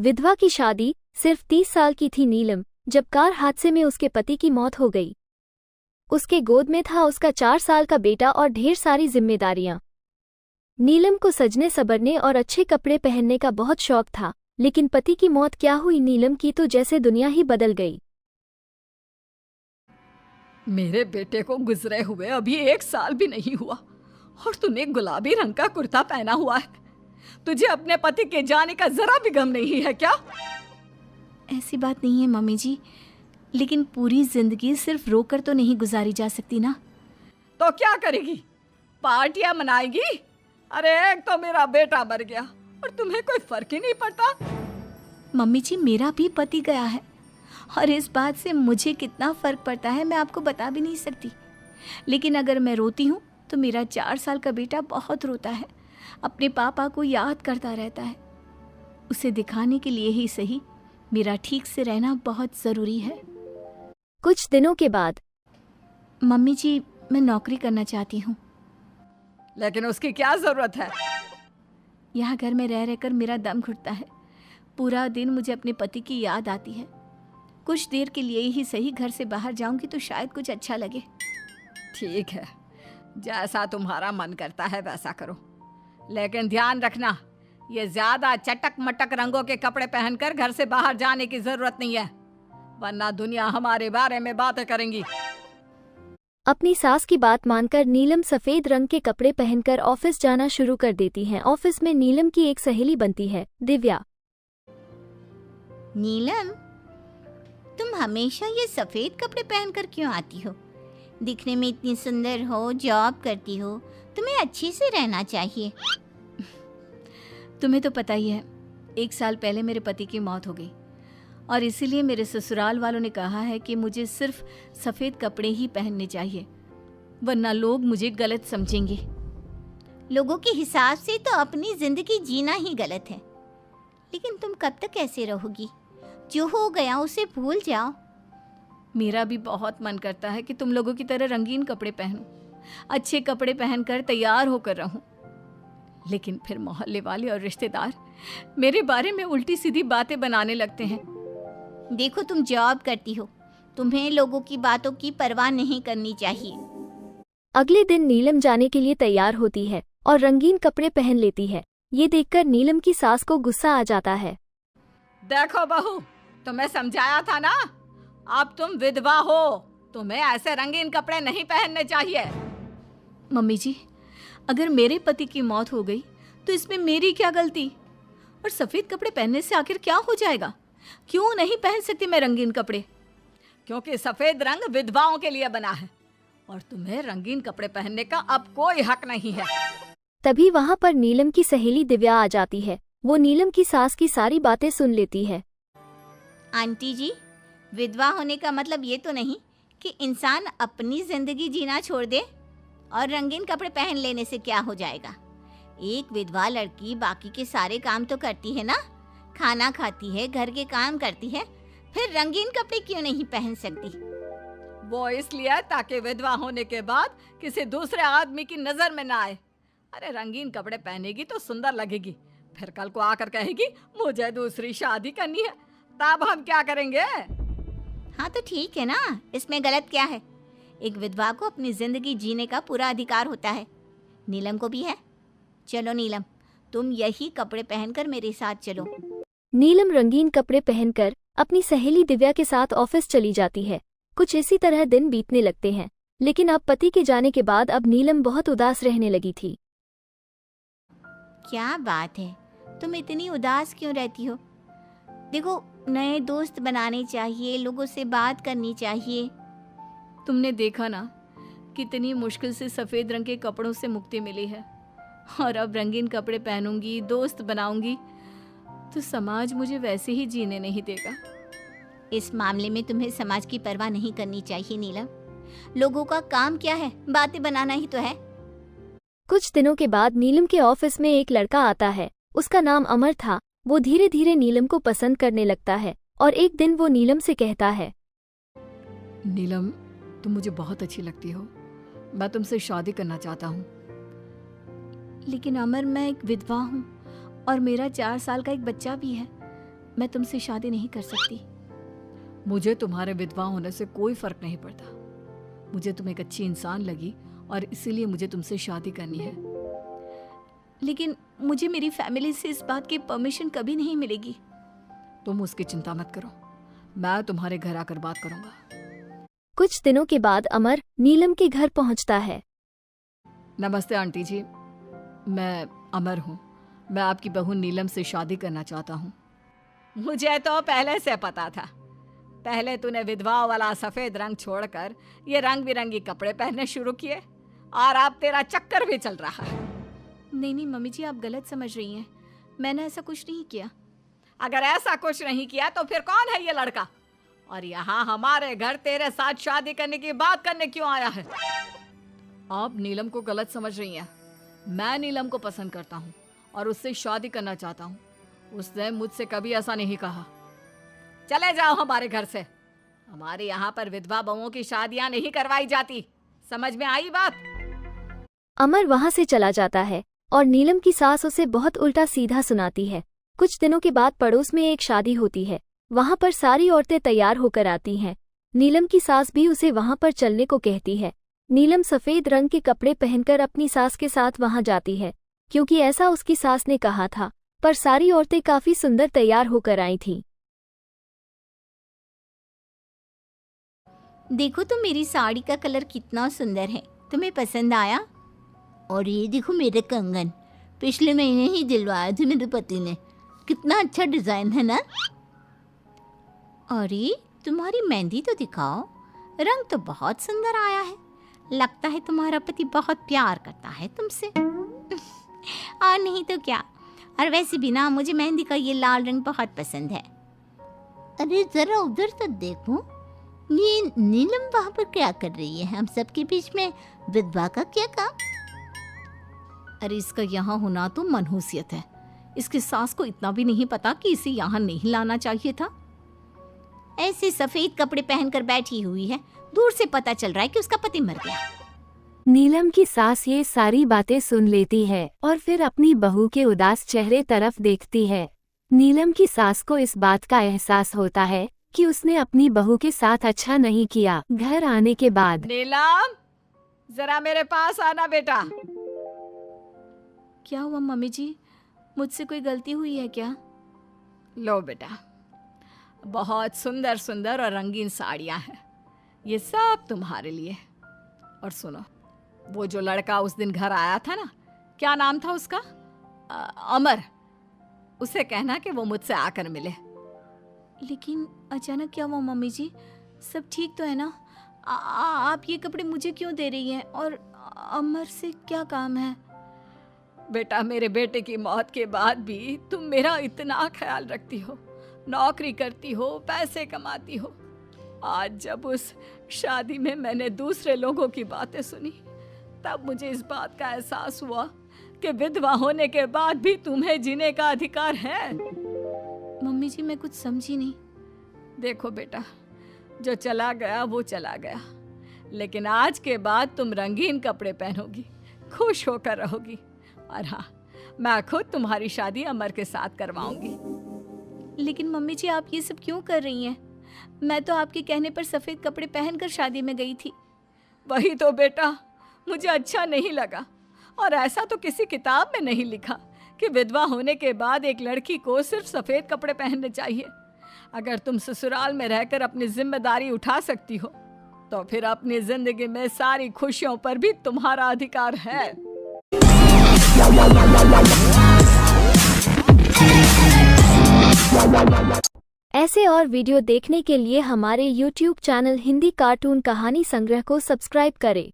विधवा की शादी। सिर्फ 30 साल की थी नीलम जब कार हादसे में उसके पति की मौत हो गई। उसके गोद में था उसका 4 साल का बेटा और ढेर सारी जिम्मेदारियां। नीलम को सजने संवरने और अच्छे कपड़े पहनने का बहुत शौक था, लेकिन पति की मौत क्या हुई नीलम की तो जैसे दुनिया ही बदल गई। मेरे बेटे को गुजरे हुए अभी 1 साल भी नहीं हुआ और तूने गुलाबी रंग का कुर्ता पहना हुआ है। तुझे अपने पति के जाने का जरा भी गम नहीं है क्या? ऐसी बात नहीं है मम्मी जी, लेकिन पूरी जिंदगी सिर्फ रोकर तो नहीं गुजारी जा सकती ना। तो क्या करेगी? पार्टियां मनाएगी? अरे एक तो मेरा बेटा मर गया और तुम्हें कोई फर्क ही नहीं पड़ता। मम्मी जी, मेरा भी पति गया है और इस बात से मुझे कितना फर्क पड़ता है मैं आपको बता भी नहीं सकती। लेकिन अगर मैं रोती हूँ तो मेरा 4 साल का बेटा बहुत रोता है, अपने पापा को याद करता रहता है। उसे दिखाने के लिए ही सही मेरा ठीक से रहना बहुत ज़रूरी है। कुछ दिनों के बाद मम्मी जी, मैं नौकरी करना चाहती हूँ। लेकिन उसकी क्या जरूरत है? यहाँ घर में रह रहकर मेरा दम घुटता है। पूरा दिन मुझे अपने पति की याद आती है। कुछ देर के लिए ही सही घर से बाहर जाऊंगी तो शायद कुछ अच्छा लगे। ठीक है, जैसा तुम्हारा मन करता है वैसा करो, लेकिन ध्यान रखना ये ज्यादा चटक मटक रंगों के कपड़े पहनकर घर से बाहर जाने की जरूरत नहीं है, वरना दुनिया हमारे बारे में बातें करेंगी। अपनी सास की बात मानकर नीलम सफेद रंग के कपड़े पहनकर ऑफिस जाना शुरू कर देती है। ऑफिस में नीलम की एक सहेली बनती है, दिव्या। नीलम, तुम हमेशा ये सफेद कपड़े पहनकर क्यों आती हो? दिखने में इतनी सुंदर हो, जॉब करती हो, तुम्हें अच्छे से रहना चाहिए। तुम्हें तो पता ही है, 1 साल पहले मेरे पति की मौत हो गई और इसीलिए मेरे ससुराल वालों ने कहा है कि मुझे सिर्फ सफ़ेद कपड़े ही पहनने चाहिए, वरना लोग मुझे गलत समझेंगे। लोगों के हिसाब से तो अपनी जिंदगी जीना ही गलत है, लेकिन तुम कब तक ऐसे रहोगी? जो हो गया उसे भूल जाओ। मेरा भी बहुत मन करता है कि तुम लोगों की तरह रंगीन कपड़े पहनूं, अच्छे कपड़े पहनकर तैयार होकर रहूं, लेकिन फिर मोहल्ले वाले और रिश्तेदार मेरे बारे में उल्टी सीधी बातें बनाने लगते हैं। देखो, तुम जॉब करती हो, तुम्हें लोगों की बातों की परवाह नहीं करनी चाहिए। अगले दिन नीलम जाने के लिए तैयार होती है और रंगीन कपड़े पहन लेती है। ये देखकर नीलम की सास को गुस्सा आ जाता है। देखो बहू, तुम्हें समझाया था ना, अब तुम विधवा हो, तुम्हें ऐसे रंगीन कपड़े नहीं पहनने चाहिए। मम्मी जी, अगर मेरे पति की मौत हो गई तो इसमें मेरी क्या गलती? और सफ़ेद कपड़े पहनने से आखिर क्या हो जाएगा? क्यों नहीं पहन सकती मैं रंगीन कपड़े? क्योंकि सफेद रंग विधवाओं के लिए बना है और तुम्हें रंगीन कपड़े पहनने का अब कोई हक नहीं है। तभी वहाँ पर नीलम की सहेली दिव्या आ जाती है। वो नीलम की सास की सारी बातें सुन लेती है। आंटी जी, विधवा होने का मतलब ये तो नहीं कि इंसान अपनी जिंदगी जीना छोड़ दे और रंगीन कपड़े पहन लेने से क्या हो जाएगा। एक विधवा लड़की बाकी के सारे काम तो करती है ना, खाना खाती है, घर के काम करती है, फिर रंगीन कपड़े क्यों नहीं पहन सकती? वो इसलिए ताकि विधवा होने के बाद किसी दूसरे आदमी की नजर में ना आए। अरे रंगीन कपड़े पहनेगी तो सुंदर लगेगी, फिर कल को आकर कहेगी मुझे दूसरी शादी करनी है, तब हम क्या करेंगे? हाँ तो ठीक है ना, इसमें गलत क्या है? एक विधवा को अपनी जिंदगी जीने का पूरा अधिकार होता है, नीलम को भी है। चलो नीलम, तुम यही कपड़े पहनकर मेरे साथ चलो। नीलम रंगीन कपड़े पहनकर अपनी सहेली दिव्या के साथ ऑफिस चली जाती है। कुछ इसी तरह दिन बीतने लगते हैं, लेकिन अब पति के जाने के बाद अब नीलम बहुत उदास रहने लगी थी। क्या बात है, तुम इतनी उदास क्यों रहती हो? देखो, नए दोस्त बनाने चाहिए, लोगों से बात करनी चाहिए। तुमने देखा ना कितनी मुश्किल से सफ़ेद रंग के कपड़ों से मुक्ति मिली है, और अब रंगीन कपड़े पहनूंगी, दोस्त बनाऊंगी तो समाज मुझे वैसे ही जीने नहीं देगा। इस मामले में तुम्हें समाज की परवाह नहीं करनी चाहिए नीलम। लोगों का काम क्या है? बातें बनाना ही तो है। कुछ दिनों के बाद नीलम के ऑफिस में एक लड़का आता है। उसका नाम अमर था। वो धीरे धीरे नीलम को पसंद करने लगता है और एक दिन वो नीलम से कहता है, नीलम, तुम मुझे बहुत अच्छी लगती हो, मैं तुमसे शादी करना चाहता हूँ। लेकिन अमर, मैं एक विधवा हूँ और मेरा 4 साल का एक बच्चा भी है। मैं तुमसे शादी नहीं कर सकती। मुझे तुम्हारे विधवा होने से कोई फर्क नहीं पड़ता। मुझे तुम एक अच्छी इंसान लगी और इसीलिए मुझे तुमसे शादी करनी है। लेकिन मुझे मेरी फैमिली से इस बात की परमिशन कभी नहीं मिलेगी। तुम उसकी चिंता मत करो, मैं तुम्हारे घर आकर बात करूंगा। कुछ दिनों के बाद अमर नीलम के घर पहुंचता है। नमस्ते आंटी जी, मैं अमर हूँ। मैं आपकी बहू नीलम से शादी करना चाहता हूँ। मुझे तो पहले से पता था। पहले तूने विधवा वाला सफ़ेद रंग छोड़कर ये रंग बिरंगी कपड़े पहनने शुरू किए और अब तेरा चक्कर भी चल रहा है। नहीं मम्मी जी, आप गलत समझ रही हैं। मैंने ऐसा कुछ नहीं किया। अगर ऐसा कुछ नहीं किया तो फिर कौन है ये लड़का? और यहाँ हमारे घर तेरे साथ शादी करने की बात करने क्यों आया है? आप नीलम को गलत समझ रही हैं। मैं नीलम को पसंद करता हूँ और उससे शादी करना चाहता हूँ। उसने मुझसे कभी ऐसा नहीं कहा। चले जाओ हमारे घर से। हमारे यहाँ पर विधवा बहुओं की शादियाँ नहीं करवाई जाती। समझ में आई बात? अमर वहां से चला जाता है और नीलम की सास उसे बहुत उल्टा सीधा सुनाती है। कुछ दिनों के बाद पड़ोस में एक शादी होती है। वहां पर सारी औरतें तैयार होकर आती हैं। नीलम की सास भी उसे वहां पर चलने को कहती है। नीलम सफेद रंग के कपड़े पहनकर अपनी सास के साथ वहां जाती है, क्योंकि ऐसा उसकी सास ने कहा था। पर सारी औरतें काफी सुंदर तैयार होकर आई थीं। देखो तो मेरी साड़ी का कलर कितना सुंदर है, तुम्हें पसंद आया? और ये देखो मेरे कंगन, पिछले महीने ही दिलवाए थे मेरे पति ने। कितना अच्छा डिजाइन है ना? अरे तुम्हारी मेहंदी तो दिखाओ, रंग तो बहुत सुंदर आया है। लगता है तुम्हारा पति बहुत प्यार करता है तुमसे। और नहीं तो क्या। और वैसे भी ना, मुझे मेहंदी का ये लाल रंग बहुत पसंद है। अरे जरा उधर तो देखो, ये नीलम वहाँ पर क्या कर रही है? हम सबके बीच में विधवा का क्या काम? अरे इसका यहाँ होना तो मनहूसियत है। इसकी सास को इतना भी नहीं पता कि इसे यहाँ नहीं लाना चाहिए था। ऐसे सफेद कपड़े पहनकर बैठी हुई है, दूर से पता चल रहा है कि उसका पति मर गया। नीलम की सास ये सारी बातें सुन लेती है और फिर अपनी बहू के उदास चेहरे तरफ देखती है। नीलम की सास को इस बात का एहसास होता है कि उसने अपनी बहू के साथ अच्छा नहीं किया। घर आने के बाद नीलम, जरा मेरे पास आना बेटा। क्या हुआ मम्मी जी? मुझसे कोई गलती हुई है क्या? लो बेटा, बहुत सुंदर सुंदर और रंगीन साड़ियाँ हैं। ये सब तुम्हारे लिए। और सुनो, वो जो लड़का उस दिन घर आया था ना, क्या नाम था उसका? अमर। उसे कहना कि वो मुझसे आकर मिले। लेकिन अचानक क्या हुआ मम्मी जी? सब ठीक तो है ना? आप ये कपड़े मुझे क्यों दे रही हैं? और अमर से क्या काम है? बेटा, मेरे बेटे की मौत के बाद भी तुम मेरा इतना ख्याल रखती हो, नौकरी करती हो, पैसे कमाती हो। आज जब उस शादी में मैंने दूसरे लोगों की बातें सुनी, तब मुझे इस बात का एहसास हुआ कि विधवा होने के बाद भी तुम्हें जीने का अधिकार है। मम्मी जी, मैं कुछ समझी नहीं। देखो बेटा, जो चला गया वो चला गया, लेकिन आज के बाद तुम रंगीन कपड़े पहनोगी, खुश होकर रहोगी। और हाँ, मैं खुद तुम्हारी शादी अमर के साथ करवाऊंगी। लेकिन मम्मी जी, आप ये सब क्यों कर रही हैं? मैं तो आपके कहने पर सफ़ेद कपड़े पहनकर शादी में गई थी। वही तो बेटा, मुझे अच्छा नहीं लगा। और ऐसा तो किसी किताब में नहीं लिखा कि विधवा होने के बाद एक लड़की को सिर्फ सफ़ेद कपड़े पहनने चाहिए। अगर तुम ससुराल में रहकर अपनी जिम्मेदारी उठा सकती हो, तो फिर अपनी जिंदगी में सारी खुशियों पर भी तुम्हारा अधिकार है। ऐसे और वीडियो देखने के लिए हमारे YouTube चैनल हिंदी कार्टून कहानी संग्रह को सब्सक्राइब करें।